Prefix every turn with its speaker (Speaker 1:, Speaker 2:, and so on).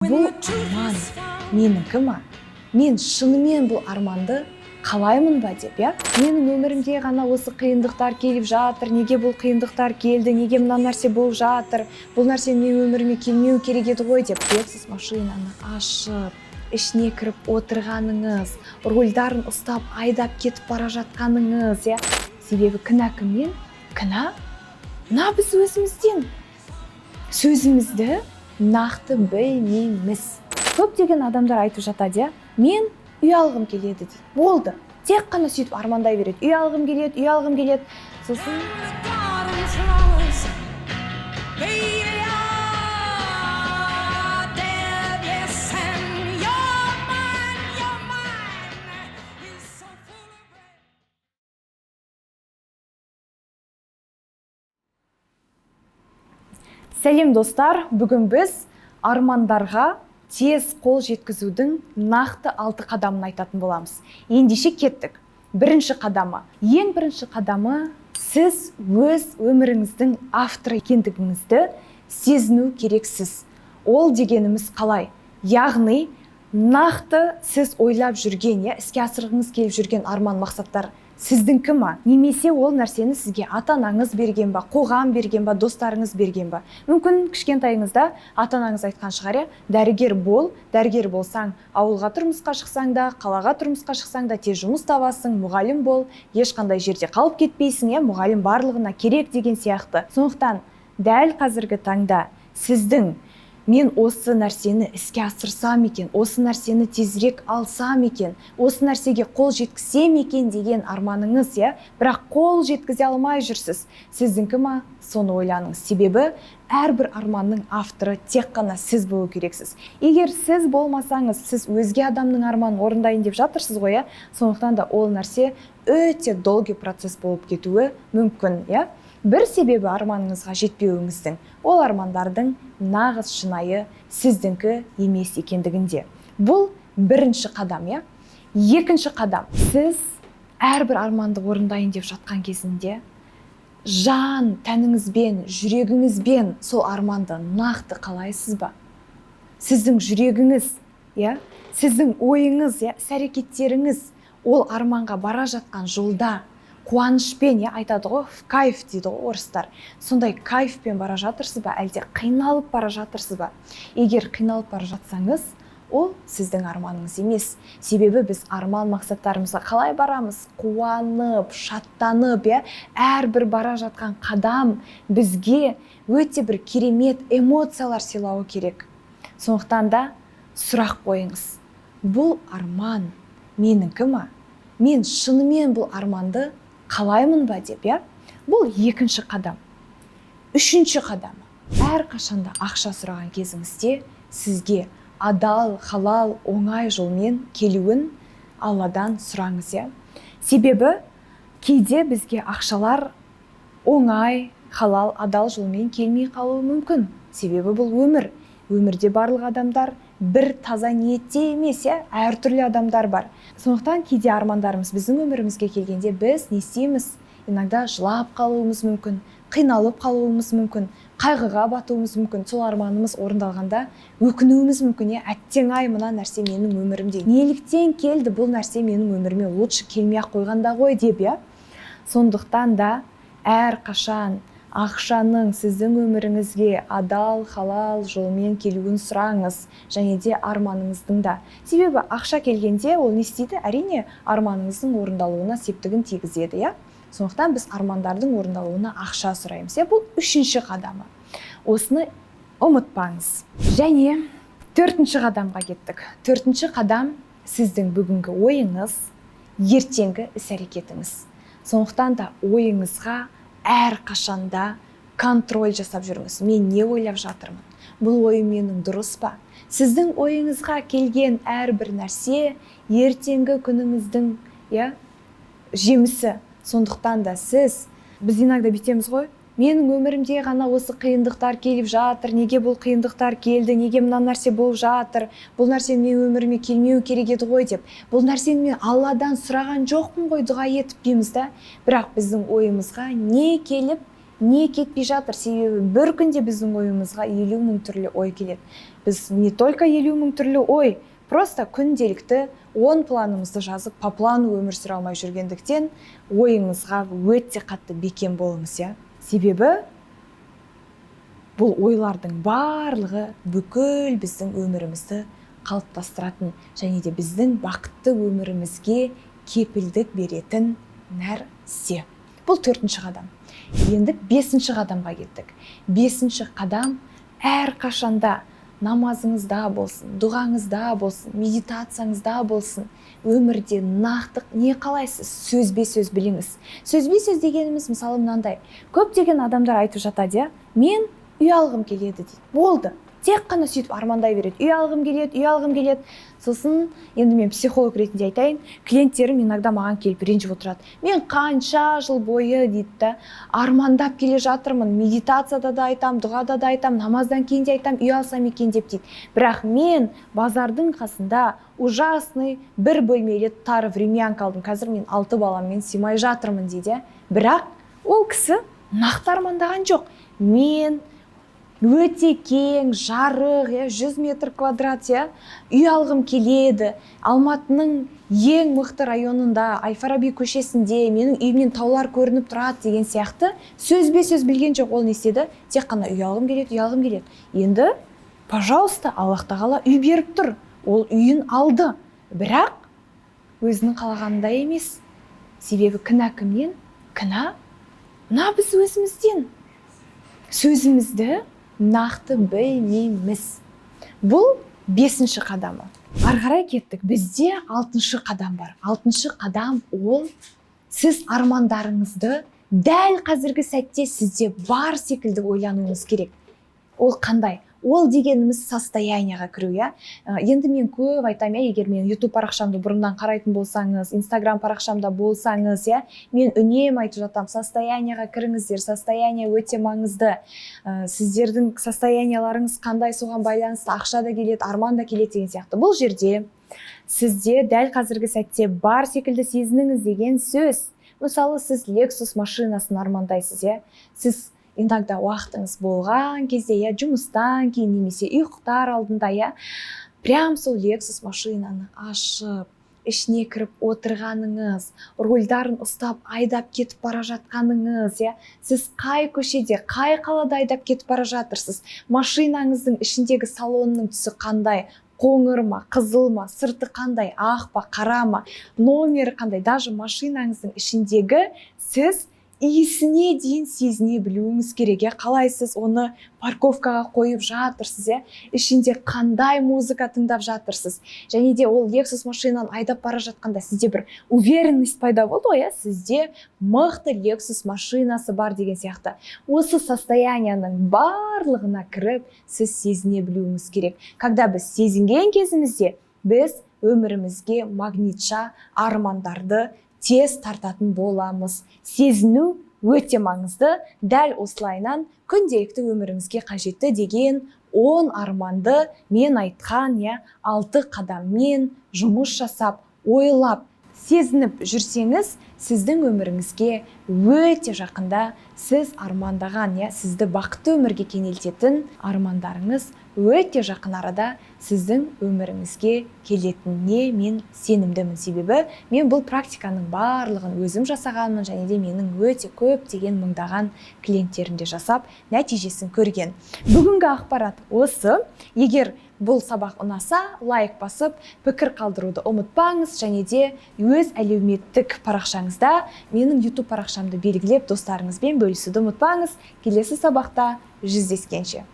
Speaker 1: бұл арман менікі ма? Мен шынымен бұл арманды қалаймын ба деп, менің өмірімде ғана осы қиындықтар келіп жатыр, неге бұл қиындықтар келді, неге мына нәрсе болып жатыр, бұл нәрсе менің өміріме келмеу керек еді ғой деп, сіз машинаны ашып, ішіне кіріп отырғаныңыз, рульдарын ұстап айдап кетіп бара жатқаныңыз, себебі кінә кімнен? Кінә біз өзімізден. Сөзімізді нақты білмейміз. Көптеген адамдар айтып жатады, мен үй алғым келеді дейді. Болды. Тек қана сөйтіп армандай береді. Үй алғым келеді. Сосын Сәлем достар, бүгін біз армандарға тез қол жеткізудің нақты 6 қадамын айтатын боламыз. Ендеше кеттік. Бірінші қадамы. Ең бірінші қадамы, сіз өз өміріңіздің авторы екендігіңізді сезіну керексіз. Ол дегеніміз қалай? Яғни, нақты сіз ойлап жүрген, іске асырғыңыз келіп жүрген арман мақсаттар сіздіңкі ма? Немесе ол нәрсені сізге ата-анаңыз берген ба, қоғам берген ба, достарыңыз берген ба? Мүмкін кішкентайыңызда ата-анаңыз айтқан шығар, дәрігер бол, дәрігер болсаң, ауылға тұрмысқа шықсаң да, қалаға тұрмысқа шықсаң да, тез жұмыс табасың, мұғалім бол, ешқандай жерде қалып кетпейсің, мұғалім барлығына керек деген сияқты. Сондықтан дәл қазіргі таңда сіздің мен осы нәрсені іске асырсам екен, осы нәрсені тезірек алсам екен, осы нәрсеге қол жеткізсем екен деген арманыңыз, бірақ қол жеткізе алмай жүрсіз. Сіздіңкі ма? Соны ойланыңыз. Себебі әрбір арманның авторы тек қана сіз болу керексіз. Егер сіз болмасаңыз, сіз өзге адамның арманын орындайын деп жатырсыз ғой, сондықтан да ол нәрсе өте долгий процесс болып кетуі мүмкін, Бір себебі арманыңызға жетпеуіңіздің, ол армандардың нағыз шынайы сіздіңкі емес екендігінде. Бұл бірінші қадам, Екінші қадам. Сіз әрбір арманды орындайын деп жатқан кезінде жан тәніңізбен, жүрегіңізбен сол арманды нақты қалайсыз ба? Сіздің жүрегіңіз, сіздің ойыңыз, іс-әрекеттеріңіз ол арманға бара жатқан жолда қуанышпен, айтады ғой, кайф дейді ғой орыстар. Сондай кайфпен бара жатырсыз ба, әлде қиналып бара жатырсыз ба? Егер қиналып бара жатсаңыз, ол сіздің арманыңыз емес. Себебі біз арман мақсаттарымызға қалай барамыз? Қуанып, шаттанып, әрбір бара жатқан қадам бізге өте бір керемет эмоциялар сыйлауы керек. Сондықтан да сұрақ қойыңыз. Бұл арман менікі ма? Мен шынымен бұл арманды қалаймын ба деп, Бұл екінші қадам. Үшінші қадамы. Әрқашанда ақша сұраған кезіңізде сізге адал, халал, оңай жолмен келуін Алладан сұраңыз, Себебі кейде бізге ақшалар оңай, халал, адал жолмен келмей қалуы мүмкін. Себебі бұл өмір. Өмірде барлық адамдар бір таза ниетте емес, әртүрлі адамдар бар. Сондықтан кейде армандарымыз біздің өмірімізге келгенде біз не істейміз? Иногда жылап қалуымыз мүмкін, қиналып қалуымыз мүмкін, қайғыға батуымыз мүмкін. Сол арманымыз орындалғанда өкінуіміз мүмкін, әттең-ай, мына нәрсе менің өмірімде. Неліктен келді бұл нәрсе менің өміріме лучше келмей-ақ қойғанда ғой деп, Сондықтан да әрқашан ақшаның сіздің өміріңізге адал, халал жолмен келуін сұраңыз, және де арманыңыздың да. Себебі ақша келгенде ол не істейді? Әрине, арманыңыздың орындалуына септігін тигізеді, Сондықтан біз армандардың орындалуына ақша сұраймыз, Бұл үшінші қадамы. Осыны ұмытпаңыз. Және төртінші қадамға кеттік. Төртінші қадам сіздің бүгінгі ойыңыз, ертеңгі іс-әрекетіңіз. Сондықтан да ойыңызға әрқашанда контроль жасап жүріңіз. Мен не ойлап жатырмын? Бұл ойым менің дұрыс па? Сіздің ойыңызға келген әрбір нәрсе ертеңгі күніңіздің жемісі. Сондықтан да біз иногда бүйтеміз ғой, менің өмірімде ғана осы қиындықтар келіп жатыр, неге бұл қиындықтар келді, неге мына нәрсе болып жатыр, бұл нәрсе менің өміріме келмеу керек еді ғой деп. Бұл нәрсені мен Алладан сұраған жоқпын ғой, дұға етіп дейміз да. Бірақ біздің ойымызға не келіп, не кетпей жатыр? Себебі бір күнде біздің ойымызға 50 мың түрлі ой келеді. Біз не только 50 мың түрлі ой, просто күнделікті 10 планымызды жазып, по плану өмір сүре алмай жүргендіктен ойыңызға өте қатты бекем болыңыз, иә. Себебі бұл ойлардың барлығы бүкіл біздің өмірімізді қалыптастыратын және де біздің бақытты өмірімізге кепілдік беретін нәрсе. Бұл 4-ші қадам. Енді 5-ші қадамға кеттік. 5-ші қадам әрқашанда намазыңызда болсын, дұғаңызда болсын, медитацияңызда болсын, өмірде нақты не қалайсыз? Сөзбе-сөз біліңіз. Сөзбе-сөз дегеніміз мысалы мынандай. Көптеген адамдар айтып жатады, мен үй алғым келеді дейді. Болды. Тек қана сөйтіп армандай береді. Үй алғым келеді. Сосын енді мен психолог ретінде айтайын, клиенттерім иногда маған келіп ренжіп отырады. Мен қанша жыл бойы дейді, армандап келе жатырмын, медитацияда да айтам, дұғада да айтам, намаздан кейін де айтам, үй алсам екен деп дейді. Бірақ мен базардың қасында ужасный бір бөлмелі тар времянка алдым. Қазір мен 6 баламмен сыймай жатырмын дейді. Бірақ ол кісі нақты армандаған жоқ. Мен өте кең, жарық, 100 метр квадрат, үй алғым келеді. Алматының ең мықты районында, Әл-Фараби көшесінде, менің үйімнен таулар көрініп тұрады деген сияқты сөзбе-сөз білген жоқ. Ол не істеді? Тек қана үй алғым келеді. Енді, пожалуйста, Аллах тағала үй беріп тұр. Ол үйін алды. Бірақ өзінің қалағанында емес. Себебі кінә кімнен? Кінә біз өзімізден. Сөзімізді нақты білмейміз. Бұл 5-ші қадамы. Ары қарай кеттік. Бізде 6-шы қадам бар. 6-шы қадам ол сіз армандарыңызды дәл қазіргі сәтте сізде бар секілді ойлануыңыз керек. Ол қандай? Ол дегеніміз состоянияға кіру, иә. Енді мен көп айтам, егер мен YouTube парақшамды бұрыннан қарайтын болсаңыз, Instagram парақшамда болсаңыз, иә, мен үнемі айтып жатам, состоянияға кіріңіздер, состояние өте маңызды. Сіздердің состоянияларыңыз қандай, соған байланысты ақша да келеді, арман да келеді деген сияқты. Бұл жерде сізде дәл қазіргі сәтте бар секілді сезініңіз деген сөз. Мысалы, сіз Lexus машинасын армандайсыз, иә. Сіз иногда уақытыңыз болған кезде, жұмыстан кейін немесе ұйықтар алдында, прям сол Lexus машинаны ашып, ішіне кіріп отырғаныңыз, рульдарын ұстап айдап кетіп бара жатқаныңыз, сіз қай көшеде, қай қалада айдап кетіп бара жатырсыз, машинаңыздың ішіндегі салонның түсі қандай, қоңыр ма, қызыл ма, сырты қандай, ақ па, қара ма, номері қандай, даже машинаңыздың ішіндегі сіз иісіне дейін сезіне білуіңіз керек. Қалай сіз оны парковкаға қойып жатырсыз, ішінде қандай музыка тыңдап жатырсыз. Және де ол Lexus машинаны айдап бара жатқанда сізде бір уверенность пайда болды ғой, сізде мықты Lexus машинасы бар деген сияқты. Осы состоянияның барлығына кіріп, сіз сезіне білуіңіз керек. Когда біз сезінген кезімізде, біз өмірімізге магнитша армандарды тез тартатын боламыз. Сезіну өте маңызды. Дәл осылайынан күнделікті өміріңізге қажетті деген 10 арманды мен айтқан 6 қадаммен жұмыс жасап, ойлап, сезініп жүрсеңіз, сіздің өміріңізге өте жақында сіз армандаған, сізді бақытты өмірге кенелтетін армандарыңыз өте жақын арада сіздің өміріңізге келетініне мен сенімдімін. Себебі мен бұл практиканың барлығын өзім жасағанмын және де менің өте көп деген мыңдаған клиенттерімде жасап, нәтижесін көрген. Бүгінгі ақпарат осы. Егер бұл сабақ ұнаса, лайк басып, пікір қалдыруды ұмытпаңыз және де өз әлеуметтік парақшаңызда менің YouTube парақшамды белгілеп достарыңызбен бөлісуді ұмытпаңыз. Келесі сабақта жүздескенше.